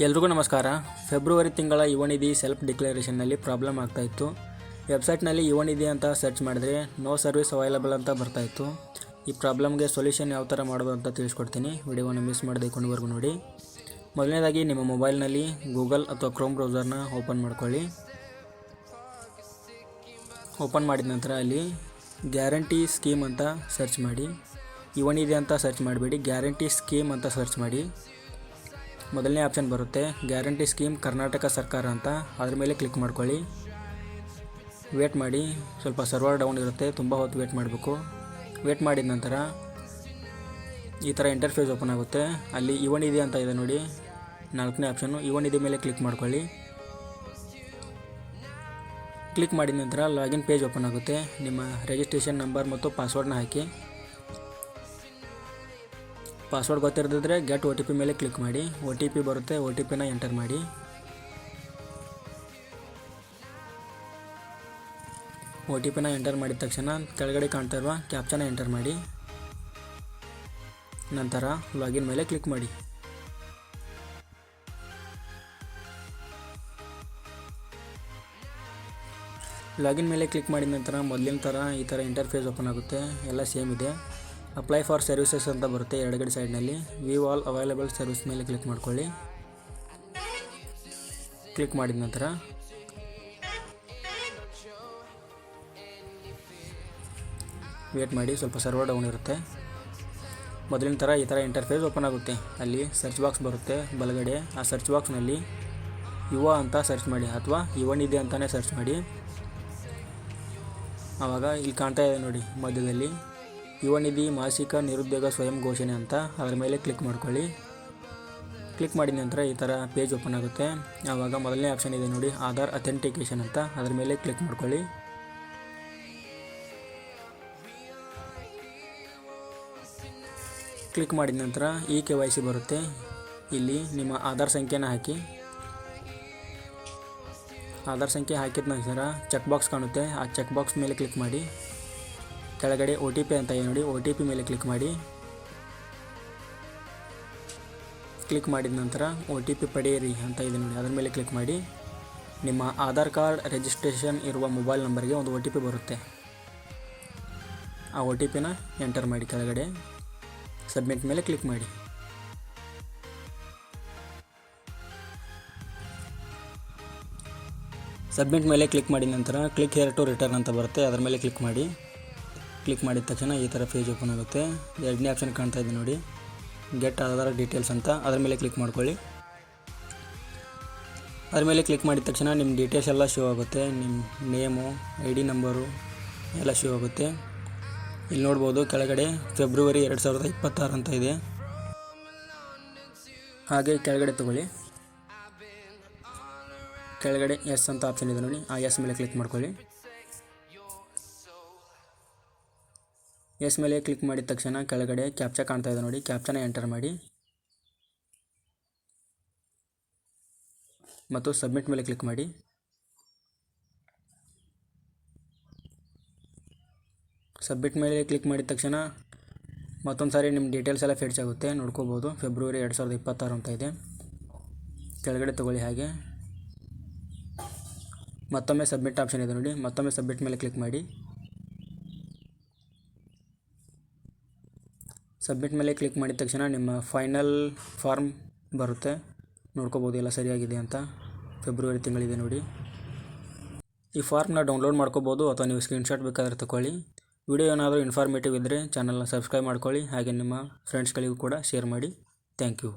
ಎಲ್ರಿಗೂ ನಮಸ್ಕಾರ. ಫೆಬ್ರವರಿ ತಿಂಗಳ ಯುವ ನಿಧಿ ಸೆಲ್ಫ್ ಡಿಕ್ಲರೇಷನ್ನಲ್ಲಿ ಪ್ರಾಬ್ಲಮ್ ಆಗ್ತಾಯಿತ್ತು. ವೆಬ್ಸೈಟ್ನಲ್ಲಿ ಯುವ ನಿಧಿ ಅಂತ ಸರ್ಚ್ ಮಾಡಿದ್ರೆ ನೋ ಸರ್ವಿಸ್ ಅವೈಲಬಲ್ ಅಂತ ಬರ್ತಾಯಿತ್ತು. ಈ ಪ್ರಾಬ್ಲಮ್ಗೆ ಸೊಲ್ಯೂಷನ್ ಯಾವ ಥರ ಮಾಡೋದು ಅಂತ ತಿಳಿಸ್ಕೊಡ್ತೀನಿ. ವಿಡಿಯೋವನ್ನು ಮಿಸ್ ಮಾಡದೆ ಕೊನೆವರೆಗೂ ನೋಡಿ. ಮೊದಲನೇದಾಗಿ ನಿಮ್ಮ ಮೊಬೈಲ್ನಲ್ಲಿ ಗೂಗಲ್ ಅಥವಾ ಕ್ರೋಮ್ ಬ್ರೌಸರ್ನ ಓಪನ್ ಮಾಡ್ಕೊಳ್ಳಿ. ಓಪನ್ ಮಾಡಿದ ನಂತರ ಅಲ್ಲಿ ಗ್ಯಾರಂಟಿ ಸ್ಕೀಮ್ ಅಂತ ಸರ್ಚ್ ಮಾಡಿ. ಯುವ ನಿಧಿ ಅಂತ ಸರ್ಚ್ ಮಾಡಬೇಡಿ, ಗ್ಯಾರಂಟಿ ಸ್ಕೀಮ್ ಅಂತ ಸರ್ಚ್ ಮಾಡಿ. ಮೊದಲನೇ ಆಪ್ಷನ್ ಬರುತ್ತೆ ಗ್ಯಾರಂಟಿ ಸ್ಕೀಮ್ ಕರ್ನಾಟಕ ಸರ್ಕಾರ ಅಂತ, ಅದ್ರ ಮೇಲೆ ಕ್ಲಿಕ್ ಮಾಡ್ಕೊಳ್ಳಿ. ವೇಟ್ ಮಾಡಿ, ಸ್ವಲ್ಪ ಸರ್ವರ್ ಡೌನ್ ಇರುತ್ತೆ, ತುಂಬ ಹೊತ್ತು ವೇಟ್ ಮಾಡಬೇಕು. ವೇಟ್ ಮಾಡಿದ ನಂತರ ಈ ಥರ ಇಂಟರ್ಫೇಸ್ ಓಪನ್ ಆಗುತ್ತೆ. ಅಲ್ಲಿ ಯುವ ನಿಧಿ ಅಂತ ಇದೆ ನೋಡಿ, 4ನೇ ಆಪ್ಷನ್ನು, ಯುವ ನಿಧಿ ಮೇಲೆ ಕ್ಲಿಕ್ ಮಾಡ್ಕೊಳ್ಳಿ. ಕ್ಲಿಕ್ ಮಾಡಿದ ನಂತರ ಲಾಗಿನ್ ಪೇಜ್ ಓಪನ್ ಆಗುತ್ತೆ. ನಿಮ್ಮ ರಿಜಿಸ್ಟ್ರೇಷನ್ ನಂಬರ್ ಮತ್ತು ಪಾಸ್ವರ್ಡ್ನ ಹಾಕಿ. ಪಾಸ್ವರ್ಡ್ ಗೊತ್ತಿರದಿದ್ದರೆ ಗೆಟ್ OTP ಮೇಲೆ ಕ್ಲಿಕ್ ಮಾಡಿ. OTP ಬರುತ್ತೆ, OTPನ ಎಂಟರ್ ಮಾಡಿ. OTPನ ಎಂಟರ್ ಮಾಡಿದ ತಕ್ಷಣ ಕೆಳಗಡೆ ಕಾಣ್ತಾ ಇರುವ ಕ್ಯಾಪ್ಚನ ಎಂಟರ್ ಮಾಡಿ. ನಂತರ ಲಾಗಿನ್ ಮೇಲೆ ಕ್ಲಿಕ್ ಮಾಡಿ. ಲಾಗಿನ್ ಮೇಲೆ ಕ್ಲಿಕ್ ಮಾಡಿದ ನಂತರ ಮೊದಲಿನ ಥರ ಈ ಥರ ಇಂಟರ್ಫೇಸ್ ಓಪನ್ ಆಗುತ್ತೆ. ಎಲ್ಲ ಸೇಮ್ ಇದೆ. ಅಪ್ಲೈ ಫಾರ್ ಸರ್ವಿಸಸ್ ಅಂತ ಬರುತ್ತೆ ಎಡಗಡೆ ಸೈಡ್ನಲ್ಲಿ. ವ್ಯೂ ಆಲ್ ಅವೈಲೇಬಲ್ ಸರ್ವಿಸ್ ಮೇಲೆ ಕ್ಲಿಕ್ ಮಾಡ್ಕೊಳ್ಳಿ. ಕ್ಲಿಕ್ ಮಾಡಿದ ನಂತರ ವೇಟ್ ಮಾಡಿ, ಸ್ವಲ್ಪ ಸರ್ವರ್ ಡೌನ್ ಇರುತ್ತೆ. ಮೊದಲಿನ ಥರ ಈ ಥರ ಇಂಟರ್ಫೇಸ್ ಓಪನ್ ಆಗುತ್ತೆ. ಅಲ್ಲಿ ಸರ್ಚ್ ಬಾಕ್ಸ್ ಬರುತ್ತೆ ಬಲಗಡೆ. ಆ ಸರ್ಚ್ ಬಾಕ್ಸ್ನಲ್ಲಿ ಯುವ ಅಂತ ಸರ್ಚ್ ಮಾಡಿ ಅಥವಾ ಯುವ ನಿಧಿ ಅಂತಲೇ ಸರ್ಚ್ ಮಾಡಿ. ಆವಾಗ ಇಲ್ಲಿ ಕಾಣ್ತಾ ಇದೆ ನೋಡಿ ಮಧ್ಯದಲ್ಲಿ ಯುವ ನಿಧಿ ಮಾಸಿಕ ನಿರುದ್ಯೋಗ ಸ್ವಯಂ ಘೋಷಣೆ ಅಂತ, ಅದರ ಮೇಲೆ ಕ್ಲಿಕ್ ಮಾಡ್ಕೊಳ್ಳಿ. ಕ್ಲಿಕ್ ಮಾಡಿದ ನಂತರ ಈ ಥರ ಪೇಜ್ ಓಪನ್ ಆಗುತ್ತೆ. ಆವಾಗ ಮೊದಲನೇ ಆಪ್ಷನ್ ಇದೆ ನೋಡಿ ಆಧಾರ್ ಅಥೆಂಟಿಕೇಷನ್ ಅಂತ, ಅದರ ಮೇಲೆ ಕ್ಲಿಕ್ ಮಾಡ್ಕೊಳ್ಳಿ. ಕ್ಲಿಕ್ ಮಾಡಿದ ನಂತರ KYC ಬರುತ್ತೆ. ಇಲ್ಲಿ ನಿಮ್ಮ ಆಧಾರ್ ಸಂಖ್ಯೆನ ಹಾಕಿ. ಆಧಾರ್ ಸಂಖ್ಯೆ ಹಾಕಿದ ನಂತರ ಚೆಕ್ ಬಾಕ್ಸ್ ಕಾಣುತ್ತೆ, ಆ ಚೆಕ್ ಬಾಕ್ಸ್ ಮೇಲೆ ಕ್ಲಿಕ್ ಮಾಡಿ. ಕೆಳಗಡೆ OTP ಅಂತ ಇದೆ ನೋಡಿ, OTP ಮೇಲೆ ಕ್ಲಿಕ್ ಮಾಡಿ. ಕ್ಲಿಕ್ ಮಾಡಿದ ನಂತರ OTP ಪಡೆಯಿರಿ ಅಂತ ಇದೆ ನೋಡಿ, ಅದರ ಮೇಲೆ ಕ್ಲಿಕ್ ಮಾಡಿ. ನಿಮ್ಮ ಆಧಾರ್ ಕಾರ್ಡ್ ರಿಜಿಸ್ಟ್ರೇಷನ್ ಇರುವ ಮೊಬೈಲ್ ನಂಬರ್ಗೆ ಒಂದು OTP ಬರುತ್ತೆ. ಆ OTPನ ಎಂಟರ್ ಮಾಡಿ. ಕೆಳಗಡೆ ಸಬ್ಮಿಟ್ ಮೇಲೆ ಕ್ಲಿಕ್ ಮಾಡಿ. ಸಬ್ಮಿಟ್ ಮೇಲೆ ಕ್ಲಿಕ್ ಮಾಡಿದ ನಂತರ ಕ್ಲಿಕ್ ಹಿಯರ್ ಟು ರಿಟರ್ನ್ ಅಂತ ಬರುತ್ತೆ, ಅದರ ಮೇಲೆ ಕ್ಲಿಕ್ ಮಾಡಿ. ಕ್ಲಿಕ್ ಮಾಡಿದ ತಕ್ಷಣ ಈ ಥರ ಪೇಜ್ ಓಪನ್ ಆಗುತ್ತೆ. ಎರಡನೇ ಆಪ್ಷನ್ ಕಾಣ್ತಾ ಇದೆ ನೋಡಿ ಗೆಟ್ ಆಧಾರ್ ಡೀಟೇಲ್ಸ್ ಅಂತ, ಅದರ ಮೇಲೆ ಕ್ಲಿಕ್ ಮಾಡ್ಕೊಳ್ಳಿ. ಅದರ ಮೇಲೆ ಕ್ಲಿಕ್ ಮಾಡಿದ ತಕ್ಷಣ ನಿಮ್ಮ ಡೀಟೇಲ್ಸ್ ಎಲ್ಲ ಶೋ ಆಗುತ್ತೆ. ನಿಮ್ಮ ನೇಮು, ID ನಂಬರು ಎಲ್ಲ ಶೋ ಆಗುತ್ತೆ. ಇಲ್ಲಿ ನೋಡ್ಬೋದು ಕೆಳಗಡೆ ಫೆಬ್ರವರಿ 2026 ಅಂತ ಇದೆ. ಹಾಗೆ ಕೆಳಗಡೆ ತಗೊಳ್ಳಿ. ಕೆಳಗಡೆ ಎಸ್ ಅಂತ ಆಪ್ಷನ್ ಇದೆ ನೋಡಿ, ಆ ಎಸ್ ಮೇಲೆ ಕ್ಲಿಕ್ ಮಾಡ್ಕೊಳ್ಳಿ. ಎಸ್ ಮೇಲೆ ಕ್ಲಿಕ್ ಮಾಡಿದ ತಕ್ಷಣ ಕೆಳಗಡೆ ಕ್ಯಾಪ್ಚಾ ಕಾಣ್ತಾ ಇದೆ ನೋಡಿ, ಕ್ಯಾಪ್ಚಾನ ಎಂಟರ್ ಮಾಡಿ ಮತ್ತು ಸಬ್ಮಿಟ್ ಮೇಲೆ ಕ್ಲಿಕ್ ಮಾಡಿ. ಸಬ್ಮಿಟ್ ಮೇಲೆ ಕ್ಲಿಕ್ ಮಾಡಿದ ತಕ್ಷಣ ಮತ್ತೊಂದು ಸಾರಿ ನಿಮ್ಮ ಡೀಟೇಲ್ಸ್ ಎಲ್ಲ ಫೆಡ್ಜ್ ಆಗುತ್ತೆ. ನೋಡ್ಕೋಬೋದು ಫೆಬ್ರವರಿ 2026 ಅಂತ ಇದೆ. ಕೆಳಗಡೆ ತಗೊಳ್ಳಿ. ಹಾಗೆ ಮತ್ತೊಮ್ಮೆ ಸಬ್ಮಿಟ್ ಆಪ್ಷನ್ ಇದೆ ನೋಡಿ, ಮತ್ತೊಮ್ಮೆ ಸಬ್ಮಿಟ್ ಮೇಲೆ ಕ್ಲಿಕ್ ಮಾಡಿ. ಸಬ್ಮಿಟ್ ಮೇಲೆ ಕ್ಲಿಕ್ ಮಾಡಿದ ತಕ್ಷಣ ನಿಮ್ಮ ಫೈನಲ್ ಫಾರ್ಮ್ ಬರುತ್ತೆ. ನೋಡ್ಕೋಬೋದು ಎಲ್ಲ ಸರಿಯಾಗಿದೆ ಅಂತ. ಫೆಬ್ರವರಿ ತಿಂಗಳಿದೆ ನೋಡಿ. ಈ ಫಾರ್ಮ್ನ ಡೌನ್ಲೋಡ್ ಮಾಡ್ಕೋಬೋದು ಅಥವಾ ನೀವು ಸ್ಕ್ರೀನ್ಶಾಟ್ ಬೇಕಾದರೆ ತಗೊಳ್ಳಿ. ವಿಡಿಯೋ ಏನಾದರೂ ಇನ್ಫಾರ್ಮೇಟಿವ್ ಇದ್ದರೆ ಚಾನಲ್ನ ಸಬ್ಸ್ಕ್ರೈಬ್ ಮಾಡ್ಕೊಳ್ಳಿ. ಹಾಗೆ ನಿಮ್ಮ ಫ್ರೆಂಡ್ಸ್ಗಳಿಗೂ ಕೂಡ ಶೇರ್ ಮಾಡಿ. Thank you.